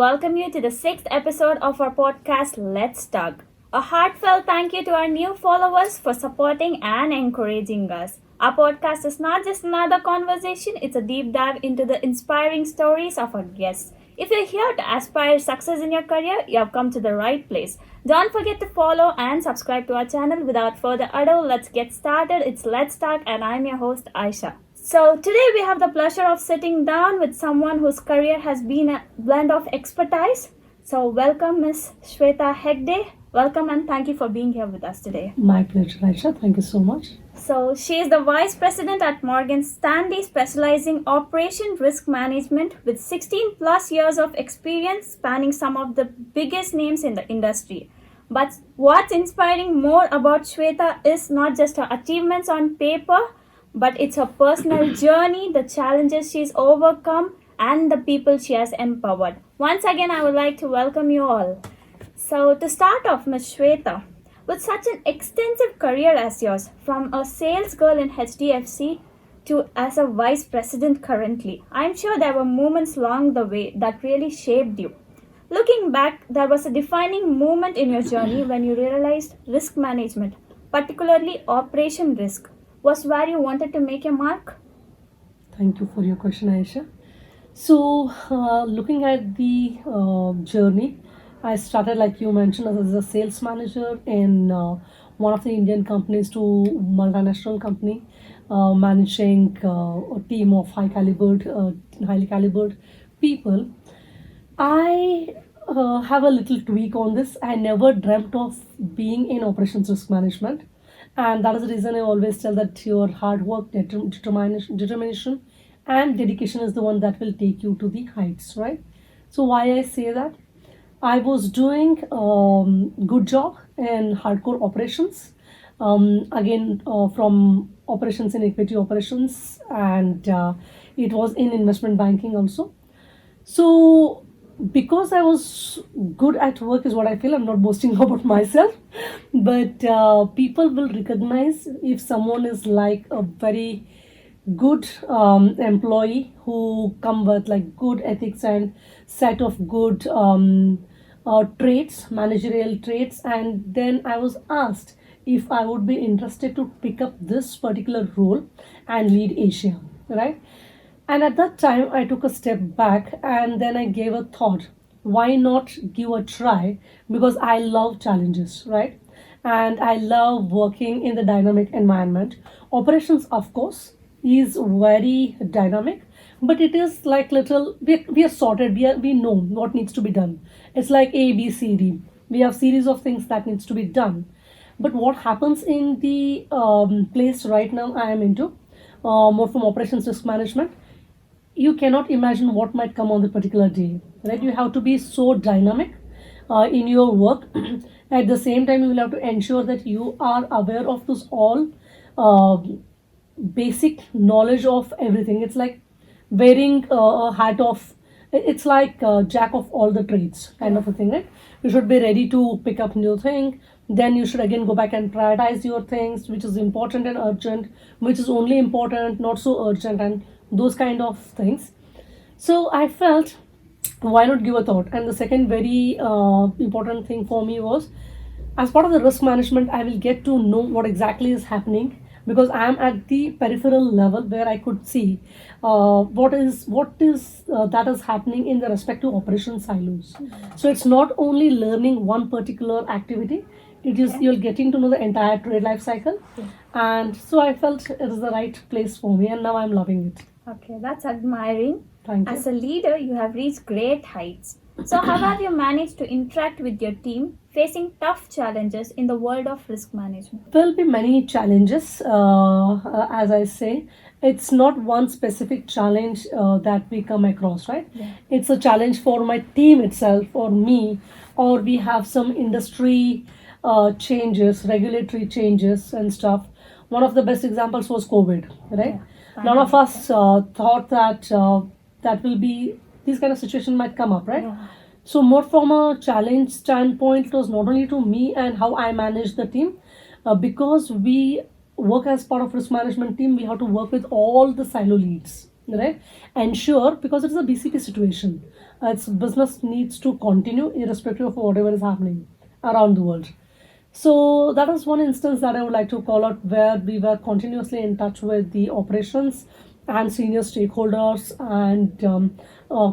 welcome you to the sixth episode of our podcast, Let's Talk. A heartfelt thank you to our new followers for supporting and encouraging us. Our podcast is not just another conversation, it's a deep dive into the inspiring stories of our guests. If you're here to aspire success in your career, you have come to the right place. Don't forget to follow and subscribe to our channel. Without further ado, let's get started. It's Let's Talk, and I'm your host, Aisha. So, today we have the pleasure of sitting down with someone whose career has been a blend of expertise. So, welcome, Miss Swetha Hegade. Welcome and thank you for being here with us today. My pleasure, Aisha. Thank you so much. So, she is the Vice President at Morgan Stanley, specializing Operation Risk Management with 16 plus years of experience spanning some of the biggest names in the industry. But what's inspiring more about Swetha is not just her achievements on paper, but it's her personal journey, the challenges she's overcome, and the people she has empowered. Once again, I would like to welcome you all. So, to start off, Ms. Swetha, with such an extensive career as yours, from a sales girl in HDFC to as a vice president currently, I'm sure there were moments along the way that really shaped you. Looking back, there was a defining moment in your journey when you realized risk management, particularly operation risk, was where you wanted to make your mark? Thank you for your question, Aisha. So, looking at the journey, I started, like you mentioned, as a sales manager in one of the Indian companies to multinational company, managing a team of highly calibered people. I have a little tweak on this. I never dreamt of being in operations risk management, and that is the reason I always tell that your hard work, determination, and dedication is the one that will take you to the heights, right? So why I say that? I was doing good job in hardcore operations. Again, from operations in equity operations, and it was in investment banking also. So because I was good at work is what I feel. I'm not boasting about myself, but people will recognize if someone is like a very good employee who come with like good ethics and set of good traits, managerial traits. And then I was asked if I would be interested to pick up this particular role and lead Asia, right? And at that time, I took a step back and then I gave a thought, why not give a try? Because I love challenges, right? And I love working in the dynamic environment. Operations, of course, is very dynamic, but it is like little, we are sorted, we know what needs to be done. It's like A, B, C, D. We have series of things that needs to be done. But what happens in the place right now I am into, more from operations risk management, you cannot imagine what might come on the particular day, right? You have to be so dynamic in your work. At the same time, you will have to ensure that you are aware of this all basic knowledge of everything. It's like wearing a hat of, it's like jack of all the trades kind of a thing, right? You should be ready to pick up new thing. Then you should again go back and prioritize your things, which is important and urgent, which is only important, not so urgent, and those kind of things. So I felt, why not give a thought? And the second very important thing for me was, as part of the risk management, I will get to know what exactly is happening, because I am at the peripheral level where I could see what is that is happening in the respective operation silos. So it's not only learning one particular activity, it is you're getting to know the entire trade life cycle. And so I felt it is the right place for me, and now I'm loving it. Okay, that's admiring. Thank you. As a leader, you have reached great heights. So, how have you managed to interact with your team facing tough challenges in the world of risk management? There will be many challenges, as I say. It's not one specific challenge that we come across, right? Yeah. It's a challenge for my team itself, or me, or we have some industry changes, regulatory changes, and stuff. One of the best examples was COVID, right? Yeah. None of us thought that that will be, these kind of situation might come up, right? Yeah. So more from a challenge standpoint, it was not only to me and how I manage the team, because we work as part of risk management team, we have to work with all the silo leads, right? Ensure, because it's a BCP situation, its business needs to continue irrespective of whatever is happening around the world. So that is one instance that I would like to call out, where we were continuously in touch with the operations and senior stakeholders, and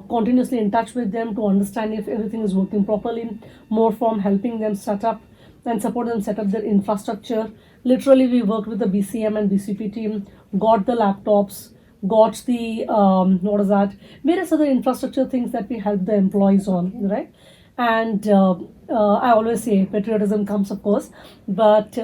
continuously in touch with them to understand if everything is working properly, more from helping them set up and support them set up their infrastructure. Literally, we worked with the BCM and BCP team, got the laptops, got the what is that, various other infrastructure things that we help the employees on, right? And I always say patriotism comes, of course, but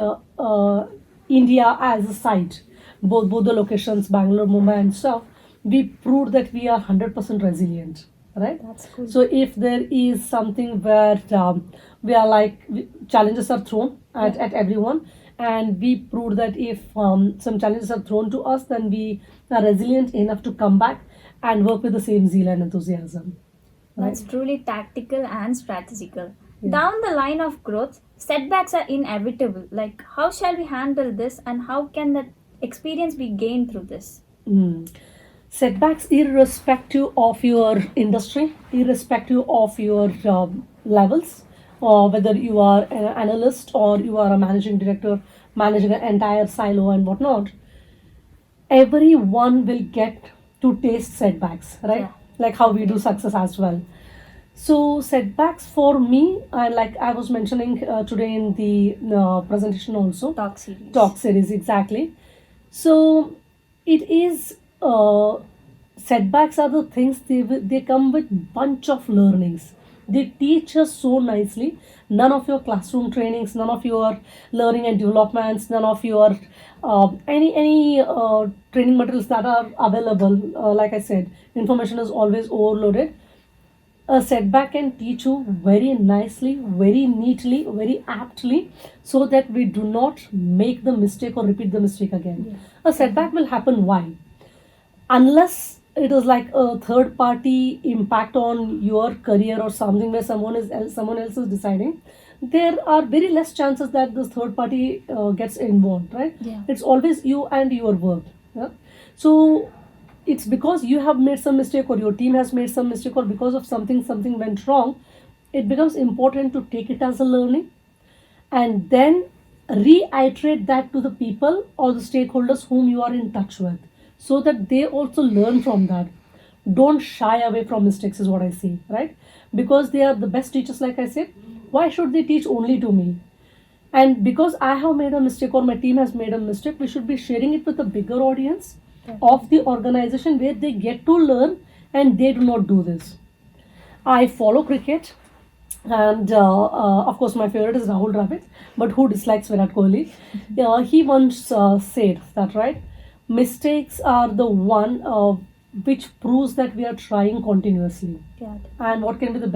India as a site, both the locations, Bangalore, Mumbai, and stuff, we proved that we are 100% resilient, right? That's cool. So if there is something where we are like challenges are thrown at everyone, and we proved that if some challenges are thrown to us, then we are resilient enough to come back and work with the same zeal and enthusiasm. That's truly tactical and strategical. Yeah. Down the line of growth, setbacks are inevitable. Like, how shall we handle this, and how can that experience be gained through this? Mm. Setbacks, irrespective of your industry, irrespective of your levels, or whether you are an analyst or you are a managing director managing an entire silo and whatnot, everyone will get to taste setbacks, right? Yeah. Like how we do success as well. So setbacks for me, and like I was mentioning today in the presentation also, Talk series. talk series, exactly. So it is setbacks are the things, they come with bunch of learnings. They teach us so nicely. None of your classroom trainings, none of your learning and developments, none of your any training materials that are available. Like I said, information is always overloaded. A setback can teach you very nicely, very neatly, very aptly, so that we do not make the mistake or repeat the mistake again. Yeah. A setback will happen. Why? Unless it is like a third party impact on your career or something where someone else is deciding, there are very less chances that this third party gets involved, right? Yeah. It's always you and your work. Yeah? So it's because you have made some mistake, or your team has made some mistake, or because of something went wrong, it becomes important to take it as a learning, and then reiterate that to the people or the stakeholders whom you are in touch with, so that they also learn from that. Don't shy away from mistakes, is what I say, right? Because they are the best teachers. Like I said, why should they teach only to me? And because I have made a mistake or my team has made a mistake, we should be sharing it with a bigger audience of the organization, where they get to learn and they do not do this. I follow cricket, and of course, my favorite is Rahul Dravid. But who dislikes Virat Kohli? He once said that, right? Mistakes are the one which proves that we are trying continuously. Yeah. And what can be the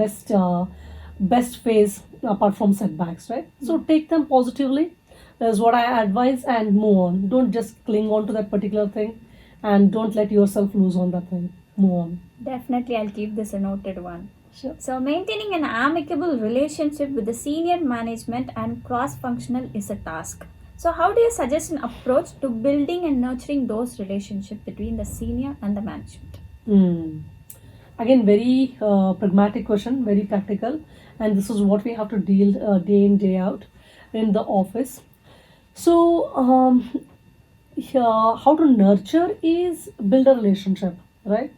best phase apart from setbacks, right? So take them positively is what I advise, and move on. Don't just cling on to that particular thing, and don't let yourself lose on that thing. Move on. Definitely, I'll keep this a noted one. Sure. So, maintaining an amicable relationship with the senior management and cross functional is a task. So, how do you suggest an approach to building and nurturing those relationships between the senior and the management? Again, very pragmatic question, very practical, and this is what we have to deal day in, day out in the office. So, how to nurture is build a relationship, right?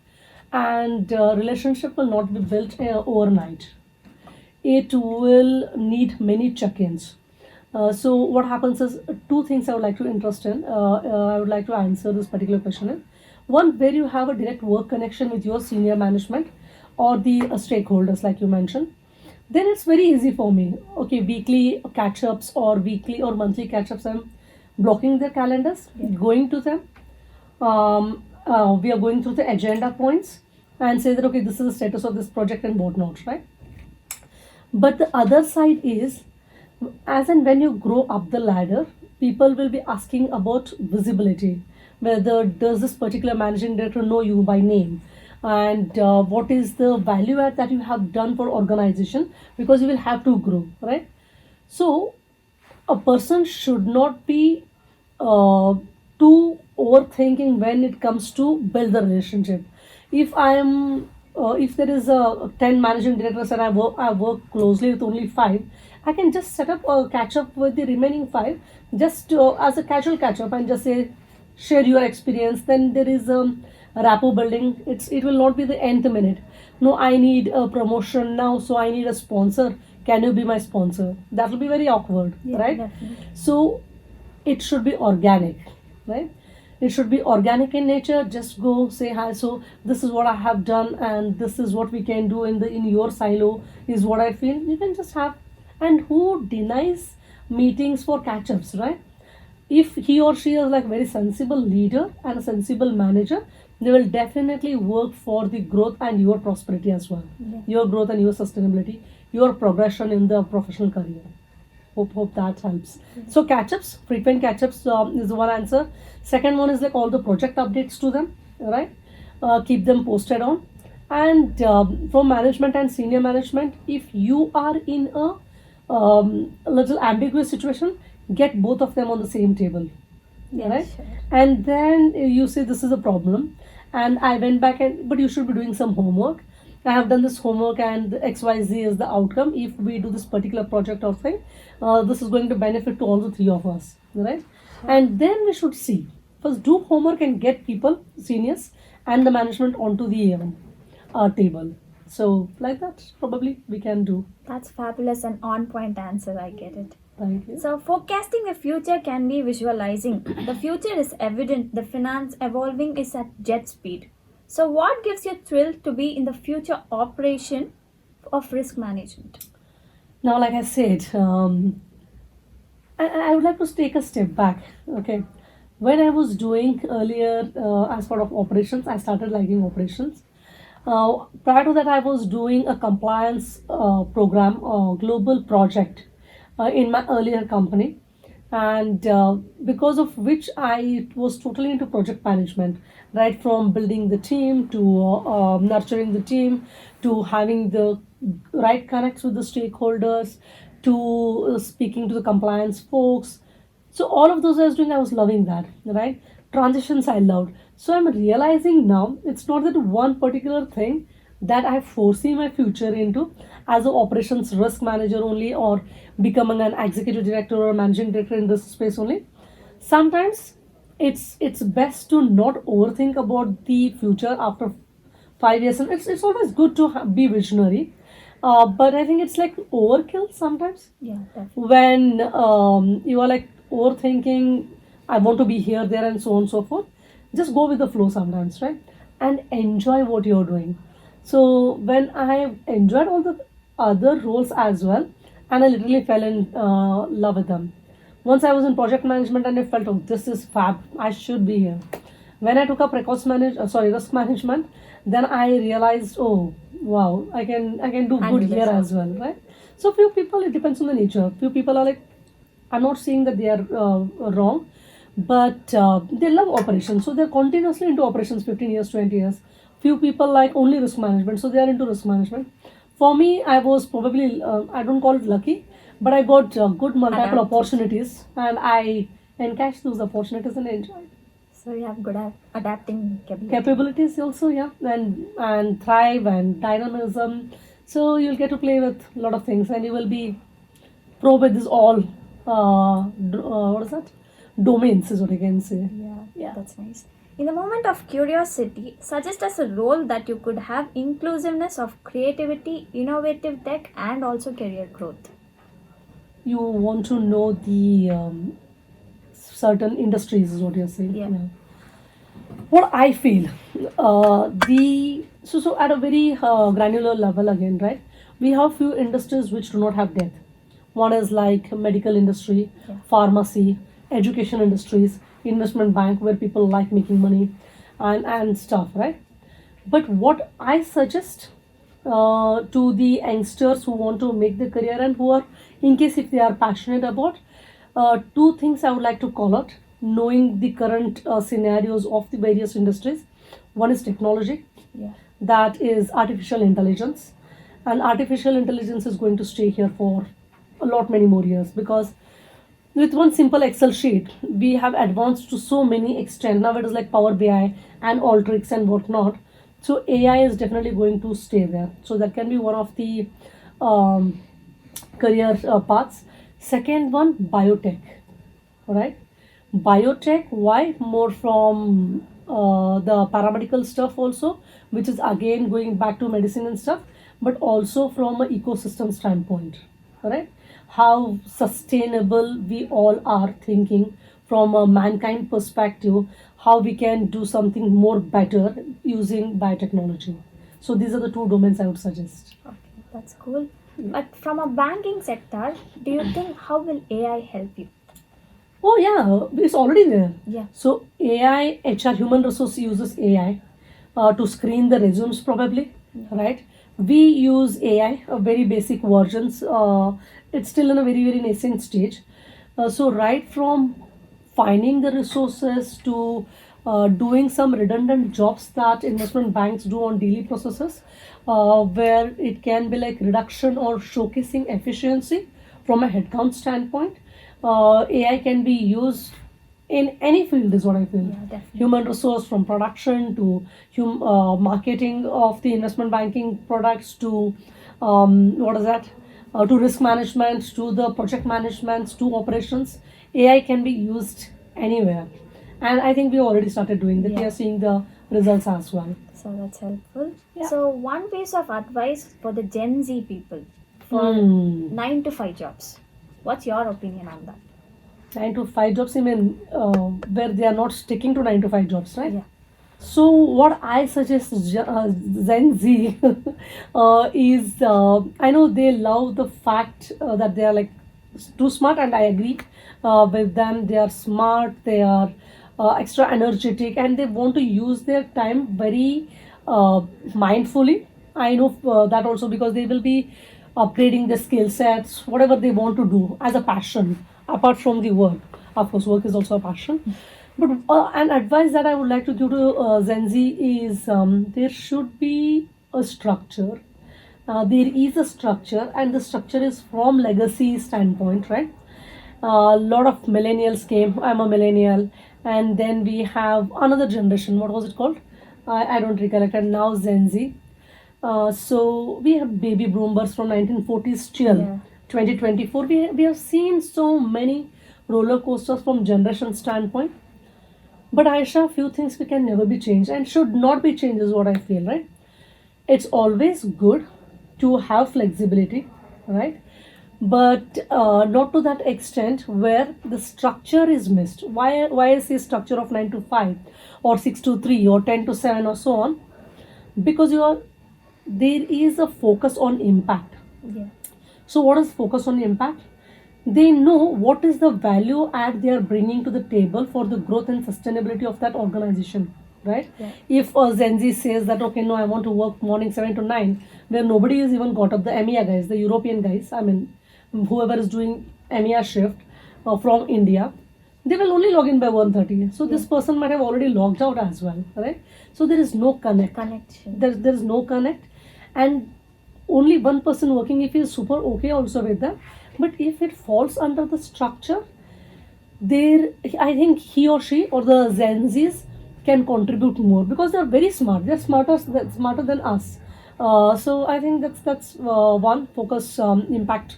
And relationship will not be built overnight. It will need many check-ins. So what happens is, two things I would like to interest in. I would like to answer this particular question in. One, where you have a direct work connection with your senior management or the stakeholders, like you mentioned, then it's very easy for me. Okay, weekly catch-ups or weekly or monthly catch-ups, I'm blocking their calendars, going to them. We are going through the agenda points and say that, okay, this is the status of this project and whatnot, right? But the other side is, as and when you grow up the ladder, people will be asking about visibility. Whether does this particular managing director know you by name, and what is the value add that you have done for organization, because you will have to grow, right? So a person should not be too overthinking when it comes to build the relationship. If I am if there is a 10 managing directors and I work closely with only 5, I can just set up a catch up with the remaining 5, just as a casual catch up, and just say share your experience. Then there is rapport building. It will not be the nth minute. No, I need a promotion now, so I need a sponsor. Can you be my sponsor? That will be very awkward, Yeah, right? definitely. So it should be organic, right? It should be organic in nature. Just go say hi. So this is what I have done, and this is what we can do in your silo. Is what I feel. You can just have, and who denies meetings for catch-ups, right? If he or she is like very sensible leader and a sensible manager, they will definitely work for the growth and your prosperity as well, Yeah. your growth and your sustainability, your progression in the professional career. Hope that helps. So catch-ups, frequent catch-ups is one answer. Second one is like all the project updates to them, right? Keep them posted on. And from management and senior management, if you are in a little ambiguous situation, get both of them on the same table, Yeah, right? sure. And then you say this is a problem, and I went back and but you should be doing some homework. I have done this homework, and XYZ is the outcome. If we do this particular project or thing, this is going to benefit to all the three of us, right? And then we should see, first do homework and get people, seniors and the management onto the table. So like that probably we can do. That's fabulous and on point answer. I get it. Thank you. So, forecasting the future can be visualizing. The future is evident, the finance evolving is at jet speed. So, what gives you thrill to be in the future operation of risk management? Now, like I said, I would like to take a step back. Okay, when I was doing earlier as part of operations, I started liking operations. Prior to that, I was doing a compliance program, global project in my earlier company, and because of which I was totally into project management, right from building the team to nurturing the team to having the right connects with the stakeholders to speaking to the compliance folks. So all of those I was doing, I was loving that, right? Transitions I loved. So I'm realizing now it's not that one particular thing that I foresee my future into as an operations risk manager only, or becoming an executive director or managing director in this space only. Sometimes it's best to not overthink about the future after 5 years, and it's always good to be visionary. But I think it's like overkill sometimes Yeah, definitely. when you are like overthinking, I want to be here, there, and so on and so forth. Just go with the flow sometimes, right? And enjoy what you're doing. So when I enjoyed all the other roles as well, and I literally fell in love with them. Once I was in project management, and I felt, oh, this is fab. I should be here. When I took up risk management, then I realized, oh wow, I can do Handle good this here also. as well, right? So few people, it depends on the nature. Few people are like, I'm not saying that they are wrong, but they love operations, so they're continuously into operations, 15 years, 20 years. Few people like only risk management, so they are into risk management. For me, I was probably, I don't call it lucky, but I got good multiple Adapted. opportunities, and I encashed those opportunities and enjoyed. So, you have good adapting capability. Capabilities also, yeah, and thrive and dynamism. So you'll get to play with a lot of things, and you will be pro with this all. What is that? Domains is what I can say. Yeah, Yeah. that's nice. In the moment of curiosity, suggest us a role that you could have inclusiveness of creativity, innovative tech, and also career growth. You want to know the certain industries is what you're saying. Yeah. What I feel, the so at a very granular level again, right? We have few industries which do not have death. One is like medical industry, Yeah. pharmacy, education industries, investment bank where people like making money, and stuff, right? But what I suggest to the youngsters who want to make the career, and who are, in case if they are passionate about, two things I would like to call out, knowing the current scenarios of the various industries. One is technology, Yeah. that is artificial intelligence, and artificial intelligence is going to stay here for a lot many more years, because with one simple Excel sheet, we have advanced to so many extent. Now it is like Power BI and Alteryx and whatnot. So AI is definitely going to stay there. So that can be one of the um, career paths. Second one, biotech. All right, biotech. Why? More from the paramedical stuff also, which is again going back to medicine and stuff, but also from an ecosystem standpoint. All right, how sustainable we all are thinking from a mankind perspective, how we can do something more better using biotechnology. So these are the two domains I would suggest. Okay, that's cool. But from a banking sector, do you think how will AI help you? Oh yeah, it's already there. Yeah. So AI, HR, human resource uses AI to screen the resumes probably, right? We use AI, very basic versions. It's still in a very nascent stage. So right from finding the resources to doing some redundant jobs that investment banks do on daily processes, where it can be like reduction or showcasing efficiency from a headcount standpoint. AI can be used in any field is what I feel. Yeah, definitely. Human resource from production to marketing of the investment banking products to what is that? To risk management, to the project management, to operations. AI can be used anywhere, and I think we already started doing that. We Yeah. are seeing the results as well. So that's helpful. Yeah. So one piece of advice for the Gen Z people for Hmm. 9 to 5 jobs. What's your opinion on that? 9 to 5 jobs, I mean, where they are not sticking to 9 to 5 jobs, right? Yeah. So what I suggest Gen Z is I know they love the fact that they are like too smart, and I agree with them. They are smart, they are extra energetic, and they want to use their time very mindfully. I know that also because they will be upgrading their skill sets, whatever they want to do as a passion, apart from the work. Of course, work is also a passion. But an advice that I would like to give to Gen Z is there should be a structure. There is a structure, and the structure is from legacy standpoint, right? A lot of millennials came. I'm a millennial, and then we have another generation. What was it called? I don't recollect. And now Gen Z. So we have baby boomers from 1940s till Yeah. 2024. We have seen so many roller coasters from generation standpoint. But Aisha, few things we can never be changed and should not be changed is what I feel, right? It's always good to have flexibility, right? But not to that extent where the structure is missed. Why is the structure of 9 to 5 or 6 to 3 or 10 to 7 or so on? Because there is a focus on impact. Yeah. So what is focus on impact? They know what is the value add they are bringing to the table for the growth and sustainability of that organization, right? Yeah. If a Gen Z says that, okay, no, I want to work morning 7 to 9, where nobody has even got up, the EMEA guys, the European guys, I mean, whoever is doing EMEA shift from India, they will only log in by 1:30. So this person might have already logged out as well, right? So there is no connect. Connection. There is no connect, and only one person working if he is super okay also with them. But if it falls under the structure, there I think he or she or the Gen Zs can contribute more because they're very smart. They're smarter than us. So I think that's one focus impact.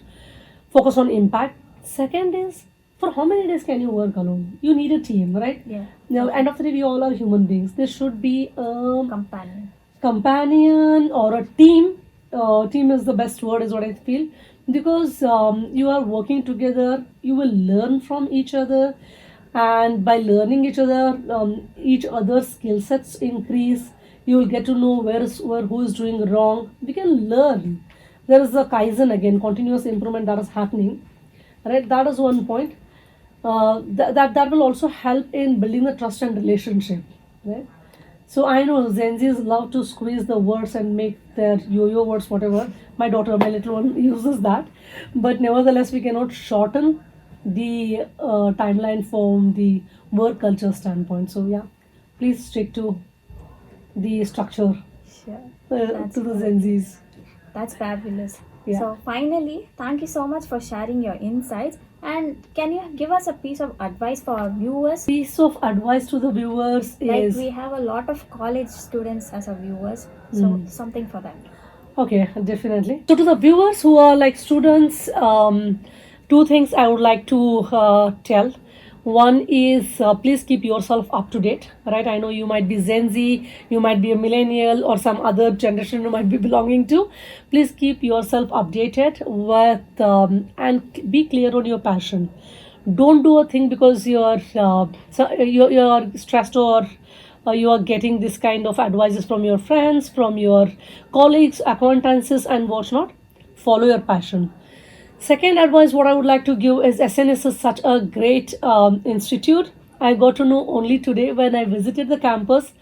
Focus on impact. Second is, for how many days can you work alone? You need a team, right? Yeah. Now, end of the day, we all are human beings. There should be a Companion. companion or a team. Team is the best word, is what I feel, because you are working together. You will learn from each other, and by learning each other's skill sets increase. You will get to know where who is doing wrong. We can learn. There is a kaizen again, continuous improvement that is happening. Right, that is one point. That will also help in building the trust and relationship. Right. So I know Gen Zs love to squeeze the words and make their yo-yo words, whatever. My daughter, my little one, uses that. But nevertheless, we cannot shorten the timeline from the work culture standpoint. So yeah, please stick to the structure Sure. to the Gen Zs. That's fabulous. Yeah. So finally, thank you so much for sharing your insights And can you give us a piece of advice for our viewers? Piece of advice to the viewers Like is we have a lot of college students as our viewers, so something for them. okay, definitely. So to the viewers who are like students, two things I would like to tell. One is please keep yourself up to date, right? I know you might be Gen Z, you might be a millennial, or some other generation you might be belonging to. Please keep yourself updated with and be clear on your passion. Don't do a thing because you're stressed, or you are getting this kind of advices from your friends, from your colleagues, acquaintances, and whatnot. Follow your passion. Second advice, what I would like to give is SNS is such a great institute. I got to know only today when I visited the campus.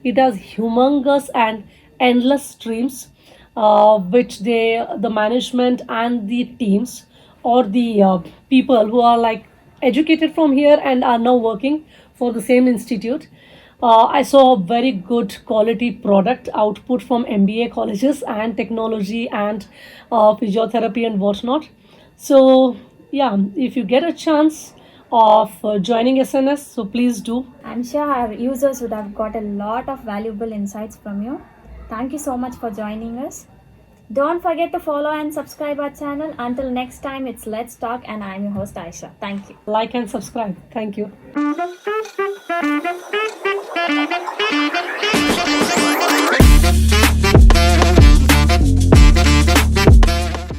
It has humongous and endless streams, which the management and the teams, or the people who are like educated from here and are now working for the same institute. I saw a very good quality product output from MBA colleges and technology and physiotherapy and whatnot. So, yeah, if you get a chance of joining SNS, so please do. I'm sure our users would have got a lot of valuable insights from you. Thank you so much for joining us. Don't forget to follow and subscribe our channel. Until next time, it's Let's Talk, and I'm your host Aisha. Thank you. Like and subscribe. Thank you.